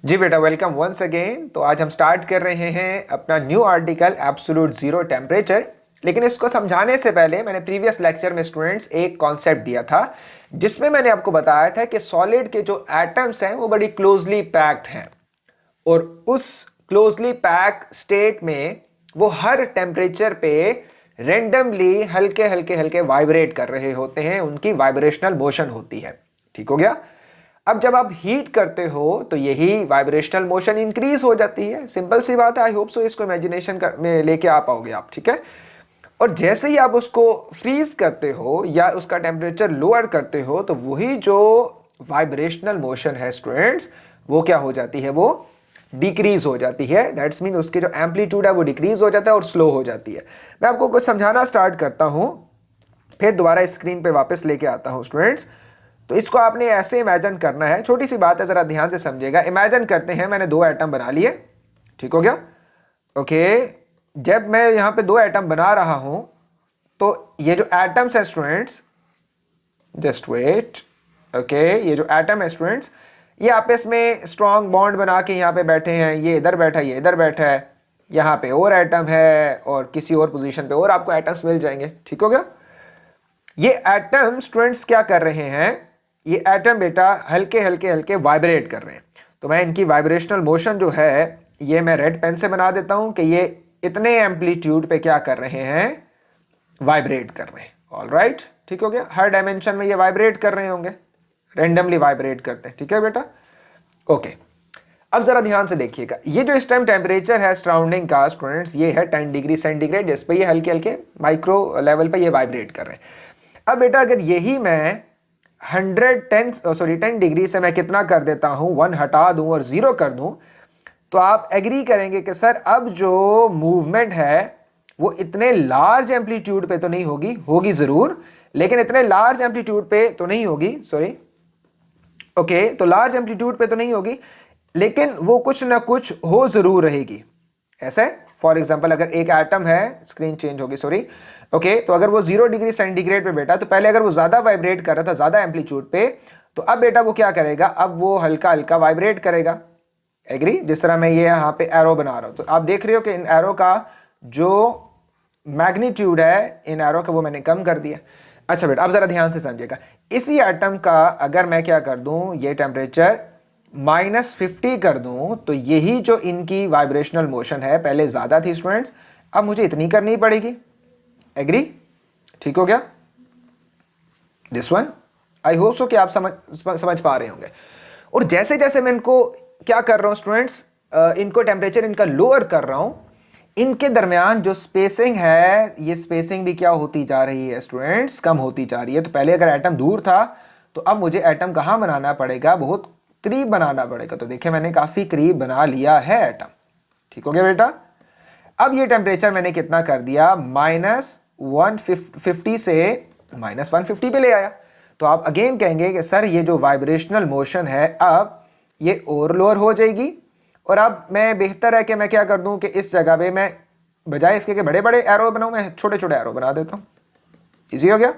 जी बेटा, welcome once again. तो आज हम स्टार्ट कर रहे हैं अपना new article absolute zero temperature. लेकिन इसको समझाने से पहले मैंने प्रीवियस लेक्चर में स्टूडेंट्स एक कॉन्सेप्ट दिया था जिसमें मैंने आपको बताया था कि सॉलिड के जो एटम्स हैं वो बड़ी क्लोजली पैक्ड हैं और उस क्लोजली पैक्ड स्टेट में वो हर टेम्परेचर पे रेंडमली हल्के हल्के हल्के वाइब्रेट कर रहे होते हैं, उनकी वाइब्रेशनल मोशन होती है। ठीक हो गया। अब जब आप हीट करते हो तो यही वाइब्रेशनल मोशन इंक्रीज हो जाती है। सिंपल सी बात है। आई होप सो इसको इमेजिनेशन में लेके आ पाओगे आप। ठीक है। और जैसे ही आप उसको फ्रीज करते हो या उसका टेम्परेचर लोअर करते हो तो वही जो वाइब्रेशनल मोशन है स्टूडेंट्स, वो क्या हो जाती है, वो डिक्रीज हो जाती है। दैट्स मीन उसकी जो एम्पलीट्यूड है वो डिक्रीज हो जाता है और स्लो हो जाती है। मैं आपको कुछ समझाना स्टार्ट करता हूं, फिर दोबारा स्क्रीन पे वापस लेके आता हूं स्टूडेंट्स। तो इसको आपने ऐसे इमेजिन करना है। छोटी सी बात है, जरा ध्यान से समझिएगा। इमेजिन करते हैं मैंने दो एटम बना लिए। ठीक हो गया। ओके। जब मैं यहां पे दो एटम बना रहा हूं तो ये जो एटम्स है स्टूडेंट्स, जस्ट वेट। ओके, ये जो एटम है स्टूडेंट्स, ये आपस में स्ट्रॉन्ग बॉन्ड बना के यहाँ पे बैठे हैं। ये इधर बैठा है, ये इधर बैठा है। यहाँ पे और एटम है और किसी और पोजीशन पे और आपको एटम्स मिल जाएंगे। ठीक हो गया। ये एटम स्टूडेंट्स क्या कर रहे हैं, ये एटम बेटा हल्के हल्के हल्के वाइब्रेट कर रहे हैं। तो मैं इनकी वाइब्रेशनल मोशन जो है ये मैं रेड पेन से बना देता हूं कि ये इतने एम्पलीट्यूड पे क्या कर रहे हैं, वाइब्रेट कर रहे हैं। ऑल राइट, ठीक हो गया। हर डायमेंशन में ये वाइब्रेट कर रहे होंगे, रेंडमली वाइब्रेट करते हैं। ठीक है बेटा। ओके, अब जरा ध्यान से देखिएगा। ये जो इस टाइम टेम्परेचर है सराउंडिंग का स्टूडेंट्स, ये है 10 डिग्री सेंटीग्रेड, जिस पे ये हल्के हल्के माइक्रो लेवल पे ये वाइब्रेट कर रहे हैं। अब बेटा अगर यही मैं 10 डिग्री से मैं कितना कर देता हूं, 1 हटा दूं और 0 कर दूं, तो आप एग्री करेंगे कि सर अब जो मूवमेंट है वो इतने लार्ज एम्पलीट्यूड पे तो नहीं होगी, होगी जरूर, लेकिन इतने लार्ज एम्पलीट्यूड पे तो नहीं होगी। सॉरी, ओके, तो लार्ज एम्पलीट्यूड पे तो नहीं होगी, लेकिन वो कुछ ना कुछ हो जरूर रहेगी। ऐसे फॉर एग्जाम्पल अगर एक एटम है, स्क्रीन चेंज होगी, सॉरी। ओके, तो अगर वो 0 डिग्री सेंटीग्रेड पे बेटा, तो पहले अगर वो ज्यादा वाइब्रेट कर रहा था ज्यादा एम्पलीट्यूड पे, तो अब बेटा वो क्या करेगा, अब वो हल्का हल्का वाइब्रेट करेगा। एग्री। जिस तरह मैं ये यहाँ पे एरो बना रहा हूं, तो आप देख रहे हो कि इन एरो का जो मैग्नीट्यूड है इन एरो का वो मैंने कम कर दिया। अच्छा बेटा, अब जरा ध्यान से समझिएगा। इसी एटम का अगर मैं क्या कर दूं, ये टेम्परेचर -50 कर दूं, तो यही जो इनकी वाइब्रेशनल मोशन है पहले ज्यादा थी स्टूडेंट्स, अब मुझे इतनी करनी पड़ेगी। एग्री। ठीक हो गया। This one I hope so कि आप समझ पा रहे होंगे। और जैसे जैसे मैं इनको क्या कर रहा हूं स्टूडेंट्स, इनको टेम्परेचर इनका लोअर कर रहा हूं, इनके दरमियान जो स्पेसिंग है ये स्पेसिंग भी क्या होती जा रही है स्टूडेंट्स, कम होती जा रही है। तो पहले अगर एटम दूर था तो अब मुझे एटम कहां बनाना पड़ेगा, बहुत करीब बनाना पड़ेगा। तो देखिए मैंने काफी करीब बना लिया है एटम। ठीक हो गया बेटा। अब ये टेम्परेचर मैंने कितना कर दिया, -150 से -150 पे ले आया। तो आप अगेन कहेंगे कि सर ये जो वाइब्रेशनल मोशन है अब ये और लोअर हो जाएगी, और अब मैं बेहतर है कि मैं क्या कर दूं कि इस जगह पे मैं बजाय इसके कि बड़े बड़े एरो बनाऊं, मैं छोटे छोटे एरो बना देता हूं। इजी हो गया।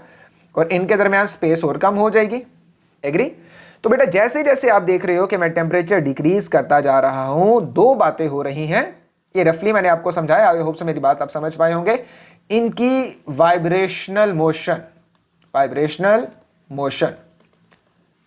और इनके दरमियान स्पेस और कम हो जाएगी। एग्री। तो बेटा जैसे जैसे आप देख रहे हो कि मैं टेम्परेचर डिक्रीज करता जा रहा हूं, दो बातें हो रही हैं। ये रफली मैंने आपको समझाया, आई होप से मेरी बात आप समझ पाए होंगे। इनकी वाइब्रेशनल मोशन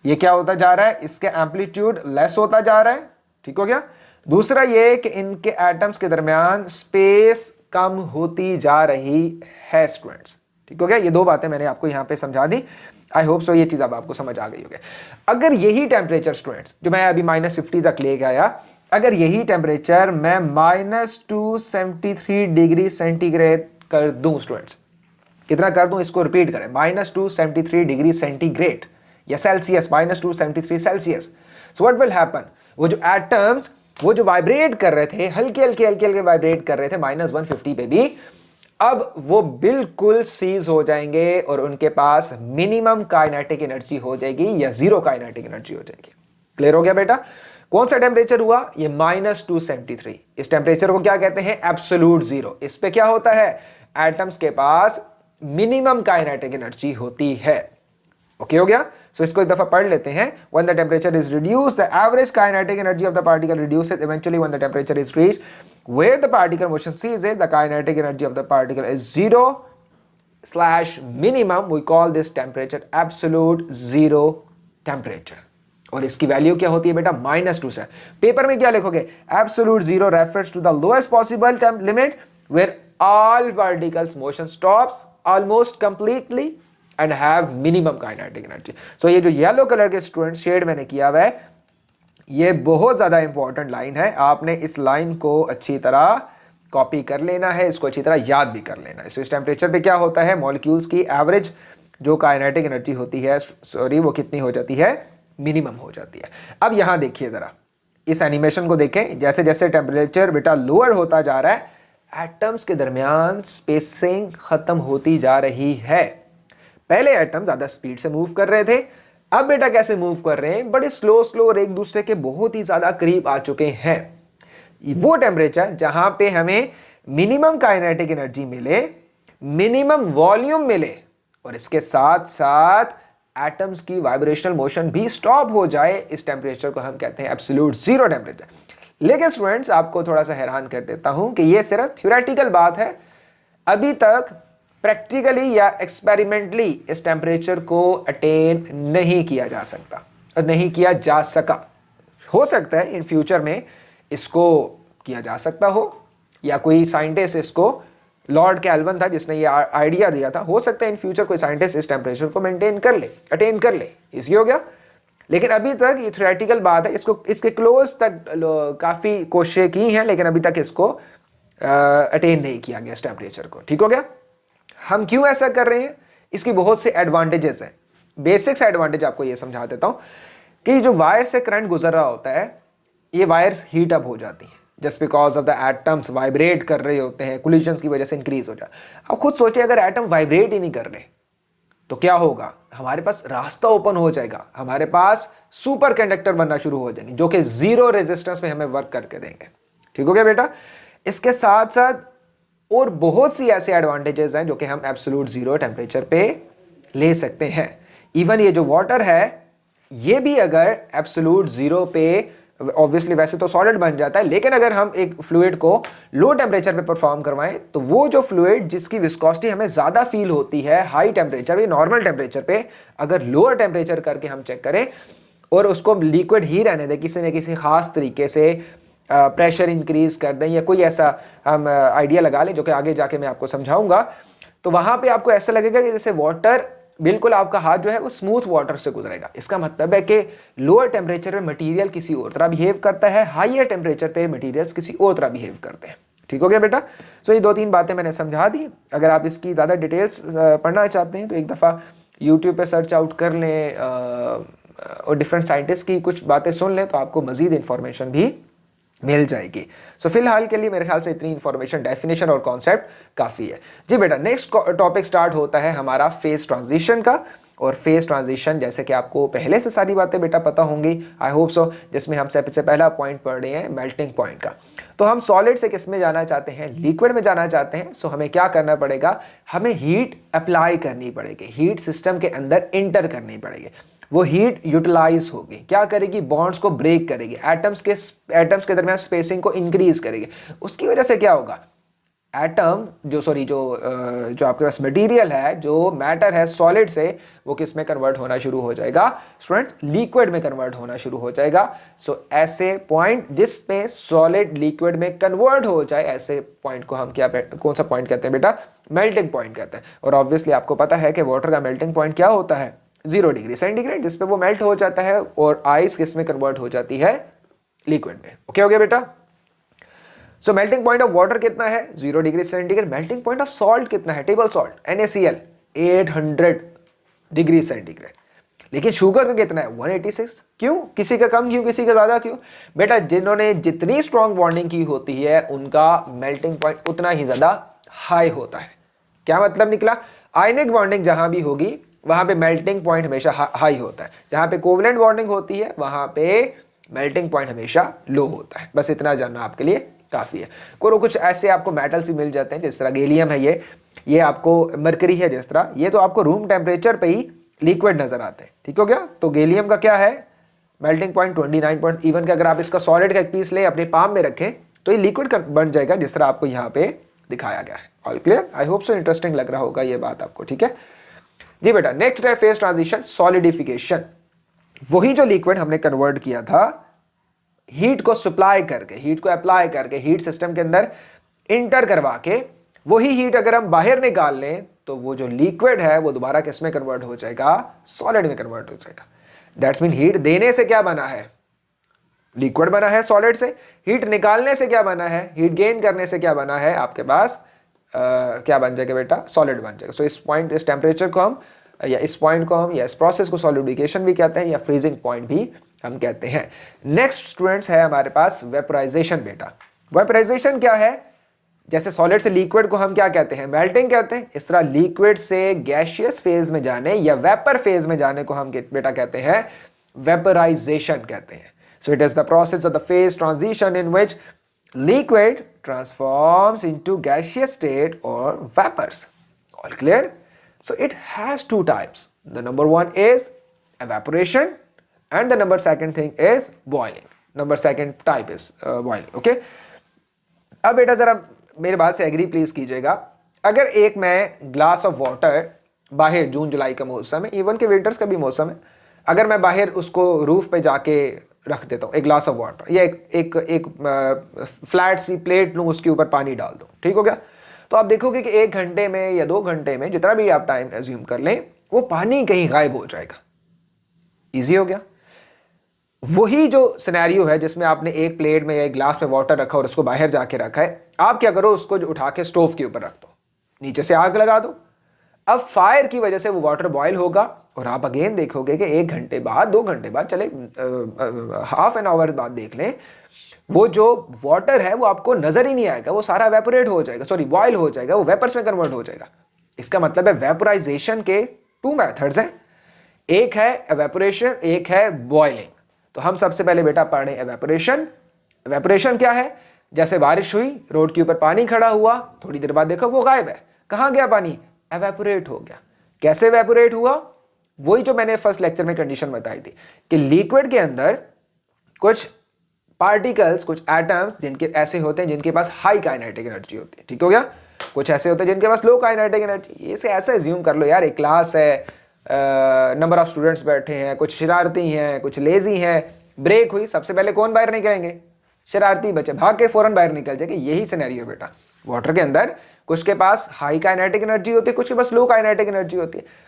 ये क्या होता जा रहा है, इसके एम्पलीट्यूड लेस होता जा रहा है। ठीक हो गया। दूसरा ये कि इनके एटम्स के दरमियान स्पेस कम होती जा रही है स्टूडेंट्स। ठीक हो गया। ये दो बातें मैंने आपको यहां पे समझा दी। आई होप सो ये चीज अब आपको समझ आ गई होगी। अगर यही टेम्परेचर स्टूडेंट्स जो मैं अभी -50 तक ले गया, अगर यही टेम्परेचर मैं -273 डिग्री सेंटीग्रेड कर दूं स्टूडेंट्स, कितना कर दूं, इसको रिपीट करें, -273 डिग्री सेंटीग्रेड या Celsius, -273 Celsius. So what will happen, वो जो एटम्स वो जो वाइब्रेट कर रहे थे, हल्के हल्के हल्के हल्के वाइब्रेट कर रहे थे -150 पे भी, अब वो बिल्कुल सीज हो जाएंगे और उनके पास मिनिमम काइनेटिक एनर्जी हो जाएगी या 0 काइनेटिक एनर्जी हो जाएगी। क्लियर हो गया बेटा। कौन सा टेम्परेचर हुआ, ये -273। इस टेम्परेचर को क्या कहते हैं, एब्सोल्यूट जीरो। इस पे क्या होता है, एटम्स के पास मिनिमम काइनेटिक एनर्जी होती है। ओके हो गया। सो इसको एक दफा पढ़ लेते हैं। When the temperature is reduce the average kinetic energy of the particle reduces eventually when the temperature is reached where the particle motion ceases the kinetic energy of the particle is zero slash minimum we call this temperature absolute zero temperature. और इसकी value क्या होती है बेटा -2 से। Paper में क्या लिखोगे, absolute zero refers to the lowest possible limit where all particles motion stops almost completely and have minimum kinetic energy. So ये जो येलो कलर के स्टूडेंट शेड मैंने किया हुआ है, ये बहुत ज्यादा इंपॉर्टेंट लाइन है। आपने इस लाइन को अच्छी तरह कॉपी कर लेना है, इसको अच्छी तरह याद भी कर लेना है। सो इस टेम्परेचर पे क्या होता है, मॉलिक्यूल्स की एवरेज जो काइनेटिक एनर्जी होती है, सॉरी, वो कितनी हो जाती है, मिनिमम हो जाती है। अब यहां देखिए जरा, इस एनिमेशन को देखें। जैसे जैसे टेम्परेचर बेटा लोअर होता जा रहा है, एटम्स के दरमियान स्पेसिंग खत्म होती जा रही है। पहले एटम ज्यादा स्पीड से मूव कर रहे थे, अब बेटा कैसे मूव कर रहे हैं, बड़े स्लो स्लो और एक दूसरे के बहुत ही ज्यादा करीब आ चुके हैं। वो टेम्परेचर जहां पे हमें मिनिमम काइनेटिक एनर्जी मिले, मिनिमम वॉल्यूम मिले, और इसके साथ साथ एटम्स की वाइब्रेशनल मोशन भी स्टॉप हो जाए, इस टेम्परेचर को हम कहते हैं एब्सोल्यूट जीरो टेम्परेचर। लेकिन स्टूडेंट्स, आपको थोड़ा सा हैरान कर देता हूं कि ये सिर्फ थ्योरेटिकल बात है। अभी तक प्रैक्टिकली या एक्सपेरिमेंटली इस टेम्परेचर को अटेन नहीं किया जा सकता और नहीं किया जा सका। हो सकता है इन फ्यूचर में इसको किया जा सकता हो, या कोई साइंटिस्ट, इसको लॉर्ड कैल्विन था जिसने ये आइडिया दिया था, हो सकता है इन फ्यूचर कोई साइंटिस्ट इस टेम्परेचर को मेंटेन कर ले, अटेन कर ले, इजी हो गया। लेकिन अभी तक ये थ्योरेटिकल बात है, इसको इसके क्लोज तक काफी कोशिशें की हैं, लेकिन अभी तक इसको अटेन नहीं किया गया इस टेम्परेचर को। ठीक हो गया। हम क्यों ऐसा कर रहे हैं, इसकी बहुत से एडवांटेजेस हैं। बेसिक्स एडवांटेज आपको ये समझा देता हूं कि जो वायर से करंट गुजर रहा होता है, ये वायर्स हीट अप हो जाती हैं just because of the atoms vibrate कर रहे होते हैं, कोलिजन्स की वजह से इंक्रीज हो जाए। अब खुद सोचिए, अगर एटम वाइब्रेट ही नहीं कर रहे तो क्या होगा, हमारे पास रास्ता ओपन हो जाएगा, हमारे पास सुपर कंडक्टर बनना शुरू हो जाएंगे जो कि जीरो रेजिस्टेंस में हमें वर्क करके देंगे। ठीक हो गया बेटा। इसके साथ साथ और बहुत सी ऐसे एडवांटेजेस हैं जो कि हम एब्सोल्यूट जीरो टेम्परेचर पे ले सकते हैं। इवन ये जो वाटर है, ये भी अगर एब्सोल्यूट जीरो पे, ऑब्वियसली वैसे तो सॉलिड बन जाता है, लेकिन अगर हम एक फ्लूइड को लो टेम्परेचर पे परफॉर्म करवाएं तो वो जो फ्लूइड जिसकी विस्कोसिटी हमें ज्यादा फील होती है हाई टेम्परेचर पे, नॉर्मल टेम्परेचर पे, अगर लोअर टेम्परेचर करके हम चेक करें और उसको लिक्विड ही रहने दें, किसी न किसी खास तरीके से प्रेशर इंक्रीज कर दें या कोई ऐसा हम आइडिया लगा लें जो कि आगे जाके मैं आपको समझाऊंगा, तो वहां पे आपको ऐसा लगेगा कि जैसे वाटर बिल्कुल आपका हाथ जो है वो स्मूथ वाटर से गुजरेगा। इसका मतलब है कि लोअर टेम्परेचर पे मटेरियल किसी और तरह बिहेव करता है, हाईयर टेम्परेचर पे मटेरियल्स किसी और तरह बिहेव करते हैं। ठीक हो गया बेटा। सो ये 2-3 बातें मैंने समझा दी। अगर आप इसकी ज़्यादा डिटेल्स पढ़ना चाहते हैं तो एक दफ़ा यूट्यूब पे सर्च आउट कर लें और डिफरेंट साइंटिस्ट की कुछ बातें सुन लें तो आपको मज़ीद इंफॉर्मेशन भी मिल जाएगी। सो फिलहाल के लिए मेरे ख्याल से इतनी इंफॉर्मेशन, डेफिनेशन और कॉन्सेप्ट काफ़ी है। जी बेटा, नेक्स्ट टॉपिक स्टार्ट होता है हमारा फेज ट्रांजिशन का। और फेज ट्रांजिशन जैसे कि आपको पहले से सारी बातें बेटा पता होंगी, आई होप सो, जिसमें हम सबसे पहला पॉइंट पढ़ रहे हैं मेल्टिंग पॉइंट का। तो हम सॉलिड से किस में जाना चाहते हैं, लिक्विड में जाना चाहते हैं। सो हमें क्या करना पड़ेगा, हमें हीट अप्लाई करनी पड़ेगी, हीट सिस्टम के अंदर इंटर करनी पड़ेगी। वो हीट यूटिलाइज होगी, क्या करेगी, बॉन्ड्स को ब्रेक करेगी, एटम्स के दरमियान स्पेसिंग को इंक्रीज करेगी। उसकी वजह से क्या होगा, एटम जो आपके पास मटेरियल है, जो मैटर है सॉलिड से, वो किस में कन्वर्ट होना शुरू हो जाएगा स्टूडेंट्स, लिक्विड में कन्वर्ट होना शुरू हो जाएगा। सो ऐसे पॉइंट जिसमें सॉलिड लिक्विड में कन्वर्ट हो जाए, ऐसे पॉइंट को हम कौन सा पॉइंट कहते हैं बेटा, मेल्टिंग पॉइंट कहते हैं। और ऑब्वियसली आपको पता है कि वाटर का मेल्टिंग पॉइंट क्या होता है, 0 डिग्री सेंटीग्रेड, जिसपे वो मेल्ट हो जाता है और आइस किस में कन्वर्ट हो जाती है, लिक्विड में। ओके हो गया बेटा। सो मेल्टिंग पॉइंट ऑफ वाटर कितना है, 0 degree centigrade. Melting point of salt कितना है, table salt NaCl 800 degree centigrade. लेकिन शुगर का कितना है, 186। क्यों, किसी का कम क्यों, किसी का ज्यादा क्यों बेटा, जिन्होंने जितनी स्ट्रॉन्ग बॉन्डिंग की होती है उनका मेल्टिंग पॉइंट उतना ही ज्यादा हाई होता है। क्या मतलब निकला, आयनिक बॉन्डिंग जहां भी होगी वहां पे मेल्टिंग पॉइंट हमेशा हाई होता है, जहां पे कोवलेंट बॉन्डिंग होती है वहां पे मेल्टिंग पॉइंट हमेशा लो होता है। बस इतना जानना आपके लिए काफी है। कुछ ऐसे आपको मेटल्स भी मिल जाते हैं, जिस तरह गैलियम है, ये आपको मरकरी है, जिस तरह ये तो आपको रूम टेम्परेचर पे ही लिक्विड नजर आते हैं। ठीक हो गया। तो गैलियम का क्या है, मेल्टिंग पॉइंट 29 पॉइंट, इवन का अगर आप इसका सॉलिड का एक पीस ले अपने पाम में रखें तो ये लिक्विड बन जाएगा, जिस तरह आपको यहाँ पे दिखाया गया है। All clear? I hope so interesting लग रहा होगा ये बात आपको। ठीक है जी बेटा। नेक्स्ट है फेज ट्रांजिशन, सॉलिडिफिकेशन। वही जो लिक्विड हमने कन्वर्ट किया था हीट को सप्लाई करके, हीट को अप्लाई करके, हीट सिस्टम के अंदर इंटर करवा के, वही हीट अगर हम बाहर निकाल लें तो वो जो लिक्विड है वो दोबारा किस में कन्वर्ट हो जाएगा, सॉलिड में कन्वर्ट हो जाएगा। दैट्स मीन हीट देने से क्या बना है, लिक्विड बना है सॉलिड से, हीट निकालने से क्या बना है, हीट गेन करने से क्या बना है, आपके पास क्या बन जाएगा बेटा, सॉलिड बन जाएगा। सो इस पॉइंट, इस टेम्परेचर को हम, या इस पॉइंट को हम, या इस प्रोसेस को सॉलिडिफिकेशन भी कहते हैं, या फ्रीजिंग पॉइंट भी हम कहते हैं। नेक्स्ट स्टूडेंट्स है हमारे पास वेपराइजेशन बेटा। वेपराइजेशन क्या है, जैसे सॉलिड से लिक्विड को हम क्या कहते हैं, मेल्टिंग कहते हैं, इस तरह लिक्विड से गैसियस फेज में जाने या वेपर फेज में जाने को हम बेटा कहते हैं वेपराइजेशन कहते हैं। So it is the process of the phase transition in which liquid transforms into gaseous state or vapors. All clear? So it has two types. The number one is evaporation and the number second thing is boiling. Number second type is boiling. Okay? अब बेटा जरा मेरे बात से agree please कीजिएगा। अगर एक मैं ग्लास ऑफ वाटर बाहर, जून जुलाई का मौसम है, इवन के विंटर्स का भी मौसम है, अगर मैं बाहर उसको रूफ पे जाके रख देता हूँ एक ग्लास ऑफ वाटर, या एक फ्लैट सी प्लेट लूँ, उसके ऊपर पानी डाल दूँ, ठीक हो गया। तो आप देखोगे कि 1 घंटे में या 2 घंटे में, जितना भी आप टाइम एज्यूम कर लें, वो पानी कहीं गायब हो जाएगा। इजी हो गया। वही जो सिनेरियो है जिसमें आपने एक प्लेट में या एक ग्लास में वाटर रखा और उसको बाहर जाके रखा है, आप क्या करो, उसको जो उठा के स्टोव के ऊपर रख दो, नीचे से आग लगा दो। अब फायर की वजह से वो वाटर बॉयल होगा और आप अगेन देखोगे कि 1 घंटे बाद, 2 घंटे बाद, चले हाफ एन आवर बाद देख लें, वो जो वाटर है वो आपको नजर ही नहीं आएगा, वो सारा एवेपोरेट हो जाएगा, सॉरी बॉयल हो जाएगा, वो वेपर्स में कन्वर्ट हो जाएगा। इसका मतलब है वेपोराइजेशन के 2 मेथड्स हैं, एक है एवेपोरेशन, एक है बॉइलिंग। तो हम सबसे पहले बेटा पढ़ रहे हैं एवेपोरेशन। एवेपोरेशन क्या है, जैसे बारिश हुई, रोड के ऊपर पानी खड़ा हुआ, थोड़ी देर बाद देखो वो गायब है, कहाँ गया पानी, एवेपोरेट हो गया। कैसे एवेपोरेट हुआ, वही जो मैंने फर्स्ट लेक्चर में कंडीशन बताई थी कि लिक्विड के अंदर कुछ पार्टिकल्स, कुछ एटम्स जिनके ऐसे होते हैं जिनके पास हाई काइनेटिक एनर्जी होती है, ठीक हो गया, कुछ ऐसे होते हैं जिनके पास लो काइनेटिक एनर्जी। ये से ऐसे एज्यूम कर लो यार, एक क्लास है, नंबर ऑफ स्टूडेंट्स बैठे हैं, कुछ शरारती हैं, कुछ लेजी हैं, ब्रेक हुई, सबसे पहले कौन बाहर निकलेंगे, शरारती बच्चे, भाग के फौरन बाहर निकल जाएंगे। यही सिनेरियो बेटा वाटर के अंदर, कुछ के पास हाई काइनेटिक एनर्जी होती है, कुछ के पास लो काइनेटिक एनर्जी होती है।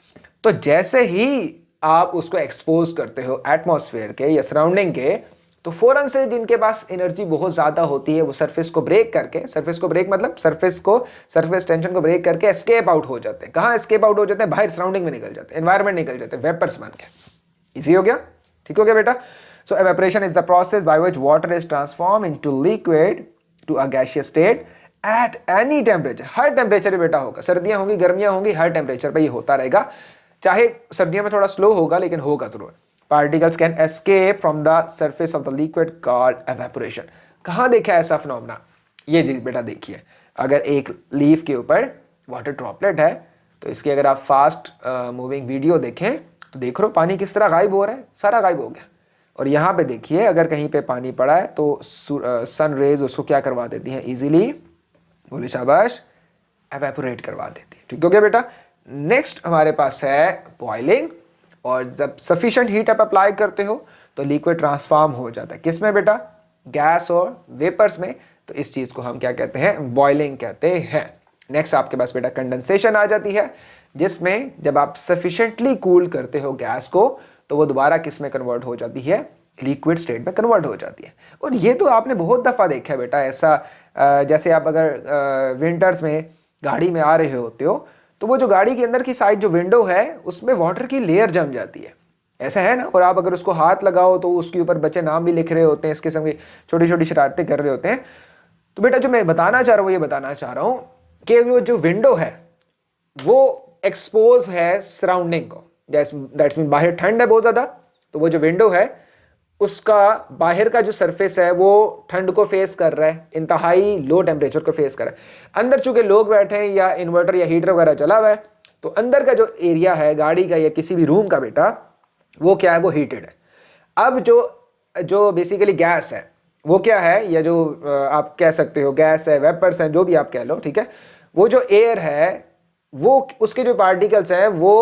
तो जैसे ही आप उसको एक्सपोज करते हो एटमॉस्फेयर के या सराउंडिंग के, तो फौरन से जिनके पास एनर्जी बहुत ज़्यादा होती है वो सरफेस को ब्रेक करके, सरफेस को ब्रेक मतलब सरफेस टेंशन को ब्रेक करके एस्केप आउट हो जाते हैं। कहाँ एस्केप आउट हो जाते हैं, बाहर सराउंडिंग में निकल जाते हैं, एनवायरमेंट निकल जाते हैं, वेपर्स बन के। इजी हो गया, ठीक हो गया बेटा। So evaporation is the process by which water is transform into liquid to a gaseous state at any temperature. हर टेम्परेचर पे बेटा होगा, सर्दियां होंगी, गर्मियां होंगी, हर टेम्परेचर पे ये होता रहेगा। चाहे सर्दियों में थोड़ा स्लो होगा लेकिन होगा जरूर। Particles can escape from the surface of the liquid called evaporation. कहाँ देखा है ऐसा फिनोमेना, ये जी बेटा देखिए, अगर एक लीफ के ऊपर वाटर ड्रॉपलेट है तो इसकी अगर आप फास्ट मूविंग वीडियो देखें तो देख लो पानी किस तरह गायब हो रहा है, सारा गायब हो गया। और यहाँ पे देखिए अगर कहीं पे पानी पड़ा है तो सन रेज उसको क्या करवा देती हैं, इजीली, बोले शाबाश, एवेपोरेट करवा देती है, ठीक हो गया बेटा। नेक्स्ट हमारे पास है बॉइलिंग। और जब सफिशिएंट हीट आप अप्लाई करते हो तो लिक्विड ट्रांसफॉर्म हो जाता है, किस में बेटा, गैस और वेपर्स में। तो इस चीज को हम क्या कहते हैं, बॉइलिंग कहते हैं। नेक्स्ट आपके पास बेटा कंडेंसेशन आ जाती है, जिसमें जब आप सफिशिएंटली कूल करते हो गैस को तो वो दोबारा किस में कन्वर्ट हो जाती है, लिक्विड स्टेट में कन्वर्ट हो जाती है। और ये तो आपने बहुत दफ़ा देखा है बेटा ऐसा, जैसे आप अगर विंटर्स में गाड़ी में आ रहे होते हो तो वो जो गाड़ी के अंदर की साइड जो विंडो है उसमें वाटर की लेयर जम जाती है, ऐसा है ना। और आप अगर उसको हाथ लगाओ तो उसके ऊपर बच्चे नाम भी लिख रहे होते हैं, इस किस्म की छोटी छोटी शरारतें कर रहे होते हैं। तो बेटा जो मैं बताना चाह रहा हूँ, ये बताना चाह रहा हूँ कि वो जो विंडो है वो एक्सपोज है सराउंडिंग को, दैट्स मीन बाहर ठंड है बहुत ज़्यादा, तो वो जो विंडो है उसका बाहर का जो सरफेस है वो ठंड को फेस कर रहा है, इंतहाई लो टेम्परेचर को फेस कर रहा है। अंदर चूंकि लोग बैठे हैं या इन्वर्टर या हीटर वगैरह चला हुआ है तो अंदर का जो एरिया है गाड़ी का या किसी भी रूम का बेटा, वो क्या है, वो हीटेड है। अब जो बेसिकली गैस है वो क्या है, या जो आप कह सकते हो गैस है, वेपर्स हैं, जो भी आप कह लो, ठीक है, वो जो एयर है वो उसके जो पार्टिकल्स हैं वो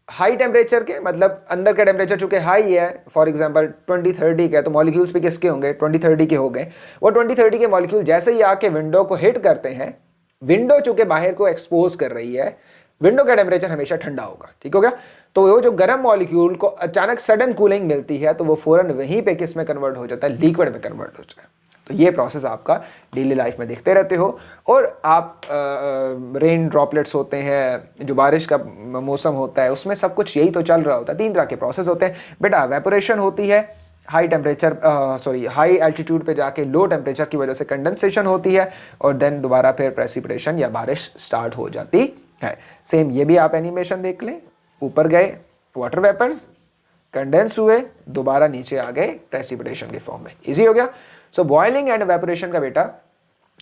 हाई टेम्परेचर के, मतलब अंदर का टेम्परेचर चूंकि हाई है, फॉर एग्जांपल 20-30 का है, तो मॉलिक्यूल्स भी किसके होंगे, 20-30 के हो गए। वो 20-30 के मॉलिक्यूल जैसे ही आके विंडो को हिट करते हैं, विंडो चूंकि बाहर को एक्सपोज कर रही है, विंडो का टेम्परेचर हमेशा ठंडा होगा, ठीक हो गया। तो वो जो गर्म मॉलिक्यूल को अचानक सडन कूलिंग मिलती है तो वो फौरन वहीं पे किस में कन्वर्ट हो जाता है, लिक्विड में कन्वर्ट हो जाता है। तो ये प्रोसेस आपका डेली लाइफ में देखते रहते हो। और आप रेन ड्रॉपलेट्स होते हैं, जो बारिश का मौसम होता है उसमें सब कुछ यही तो चल रहा होता है। 3 तरह के प्रोसेस होते हैं बेटा। वेपोरेशन होती है हाई टेम्परेचर, हाई एल्टीट्यूड पे जाके लो टेम्परेचर की वजह से कंडेंसेशन होती है, और देन दोबारा फिर प्रेसिपिटेशन या बारिश स्टार्ट हो जाती है। सेम ये भी आप एनिमेशन देख लें, ऊपर गए वाटर वेपर्स, कंडेंस हुए, दोबारा नीचे आ गए प्रेसिपिटेशन के फॉर्म में। इजी हो गया। सो बॉइलिंग एंड वेपोरेशन का बेटा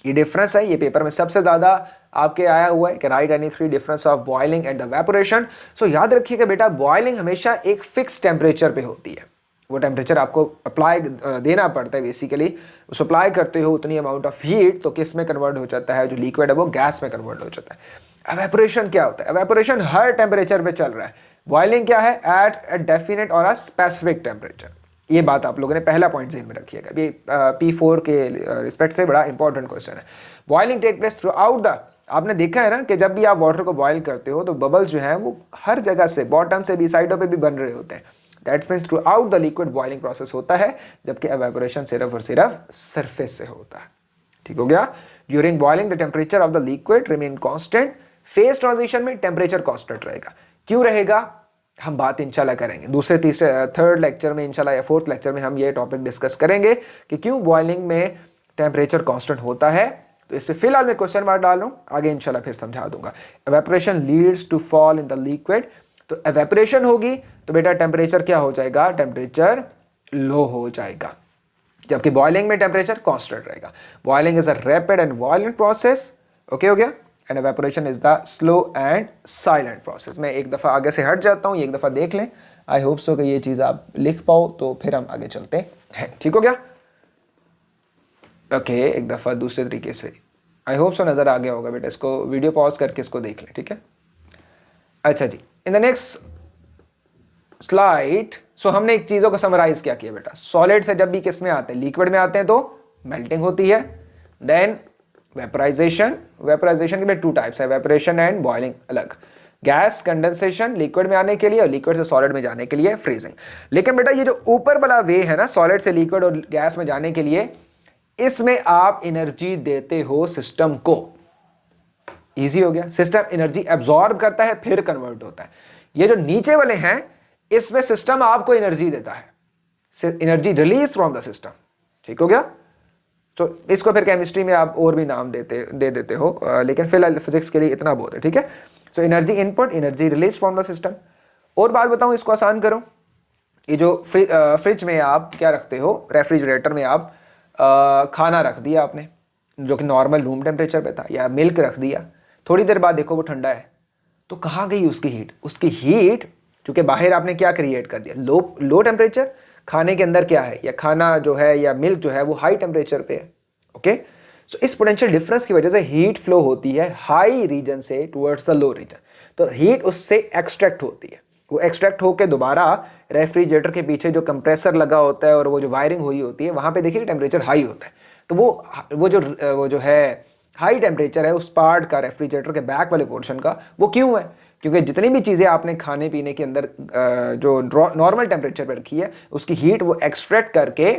ये डिफरेंस है, ये पेपर में सबसे ज्यादा आपके आया हुआ है कि right any 3 difference of boiling and the vaporation. So याद रखिएगा बेटा, बॉइलिंग हमेशा एक फिक्स टेम्परेचर पे होती है। वो टेम्परेचर आपको अप्लाई देना पड़ता है, बेसिकली सप्लाई करते हो उतनी अमाउंट ऑफ हीट, तो किस में कन्वर्ट हो जाता है, जो लिक्विड है वो गैस में कन्वर्ट हो जाता है। एवेपोरेशन क्या होता है, एवेपोरेशन हर टेम्परेचर पे चल रहा है। बॉइलिंग क्या है, एट अ डेफिनेट और अ स्पेसिफिक टेम्परेचर। ये बात आप लोगों ने पहला पॉइंट ध्यान में रखिएगा, ये P4 के रिस्पेक्ट से बड़ा इंपॉर्टेंट क्वेश्चन है। Boiling take place throughout the, आपने देखा है ना कि जब भी आप वाटर को बॉयल करते हो तो बबल्स जो है वो हर जगह से, बॉटम से भी, साइडों पे भी बन रहे होते हैं। That means through out the liquid boiling process होता है, जबकि एवेपोरेशन सिर्फ और सिर्फ सरफेस से होता है। ठीक हो गया। During boiling the temperature of the liquid remain constant. Phase transition में टेम्परेचर कांस्टेंट रहेगा। क्यों रहेगा, हम बात इंशाल्लाह करेंगे दूसरे, तीसरे, थर्ड लेक्चर में इंशाल्लाह, या फोर्थ लेक्चर में हम ये टॉपिक डिस्कस करेंगे कि क्यों बॉइलिंग में टेम्परेचर कांस्टेंट होता है। तो इस पे फिलहाल मैं क्वेश्चन मार्क डाल रहा हूं, आगे इंशाल्लाह फिर समझा दूंगा। Evaporation leads to fall in the liquid, तो एवेपोरेशन होगी तो बेटा टेम्परेचर क्या हो जाएगा, टेम्परेचर लो हो जाएगा, जबकि बॉइलिंग में टेम्परेचर कांस्टेंट रहेगा। Boiling is a rapid and violent process, okay हो गया, and evaporation is the slow and silent process। मैं एक दफ़ा आगे से हट जाता हूँ, एक दफ़ा देख लें। आई होप सो कि ये चीज़ आप लिख पाओ, तो फिर हम आगे चलते हैं। ठीक हो गया, ओके एक दफ़ा दूसरे तरीके से। आई होप सो नज़र आ गया होगा बेटा, इसको वीडियो पॉज करके इसको देख लें, ठीक है। अच्छा जी, इन द नेक्स्ट स्लाइड, सो हमने एक चीज़ों को समराइज क्या किया बेटा। सॉलिड से जब भी किस में आते हैं, लिक्विड में आते हैं, तो मेल्टिंग होती है। देन वेपराइजेशन, वेपराइजेशन के भी 2 टाइप्स है, वेपरेशन एंड बॉइलिंग अलग। गैस कंडेंसेशन, लिक्विड में आने के लिए, और लिक्विड से सॉलिड में जाने के लिए फ्रीजिंग। लेकिन बेटा ये जो ऊपर वाला वे है ना, सॉलिड से लिक्विड और गैस में जाने के लिए, इसमें आप एनर्जी देते हो सिस्टम को। इजी हो गया, सिस्टम एनर्जी एब्जॉर्ब करता है फिर कन्वर्ट होता है। ये जो नीचे वाले हैं इसमें सिस्टम आपको एनर्जी देता है, energy release from the system. ठीक हो गया। तो इसको फिर केमिस्ट्री में आप और भी नाम दे देते हो, लेकिन फिलहाल फिजिक्स के लिए इतना बहुत है, ठीक है। So energy input, energy release from the system. और बात बताऊं, इसको आसान करो, ये जो फ्रिज में आप क्या रखते हो, रेफ्रिजरेटर में आप खाना रख दिया आपने जो कि नॉर्मल रूम टेम्परेचर पे था, या मिल्क रख दिया, थोड़ी देर बाद देखो वो ठंडा है, तो कहाँ गई उसकी हीट। उसकी हीट चूंकि बाहर आपने क्या क्रिएट कर दिया, लो टेम्परेचर। खाने के अंदर क्या है, या खाना जो है या मिल्क जो है वो हाई टेम्परेचर पे है, ओके। सो इस पोटेंशियल डिफरेंस की वजह से हीट फ्लो होती है हाई रीजन से टुवर्ड्स द लो रीजन, तो हीट उससे एक्सट्रैक्ट होती है। वो एक्सट्रैक्ट होकर दोबारा रेफ्रिजरेटर के पीछे जो कंप्रेसर लगा होता है और वो जो वायरिंग हुई होती है, वहां पे देखिए टेम्परेचर हाई होता है। तो वो जो है हाई टेम्परेचर है उस पार्ट का, रेफ्रिजरेटर के बैक वाले पोर्शन का, वो क्यों है, क्योंकि जितनी भी चीज़ें आपने खाने पीने के अंदर जो नॉर्मल टेम्परेचर पर रखी है, उसकी हीट वो एक्सट्रैक्ट करके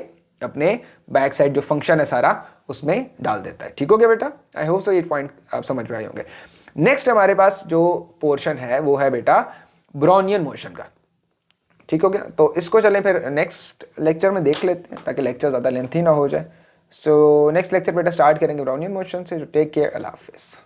अपने बैक साइड जो फंक्शन है सारा उसमें डाल देता है। ठीक हो गया बेटा, आई होप सो ये पॉइंट आप समझ में आए होंगे। नेक्स्ट हमारे पास जो पोर्शन है वो है बेटा ब्राउनियन मोशन का। ठीक हो गया, तो इसको चलें फिर नेक्स्ट लेक्चर में देख लेते हैं, ताकि लेक्चर ज़्यादा लेंथी ना हो जाए। सो नेक्स्ट लेक्चर बेटा स्टार्ट करेंगे ब्राउनियन मोशन से। टेक केयर, अल्लाह हाफिज़।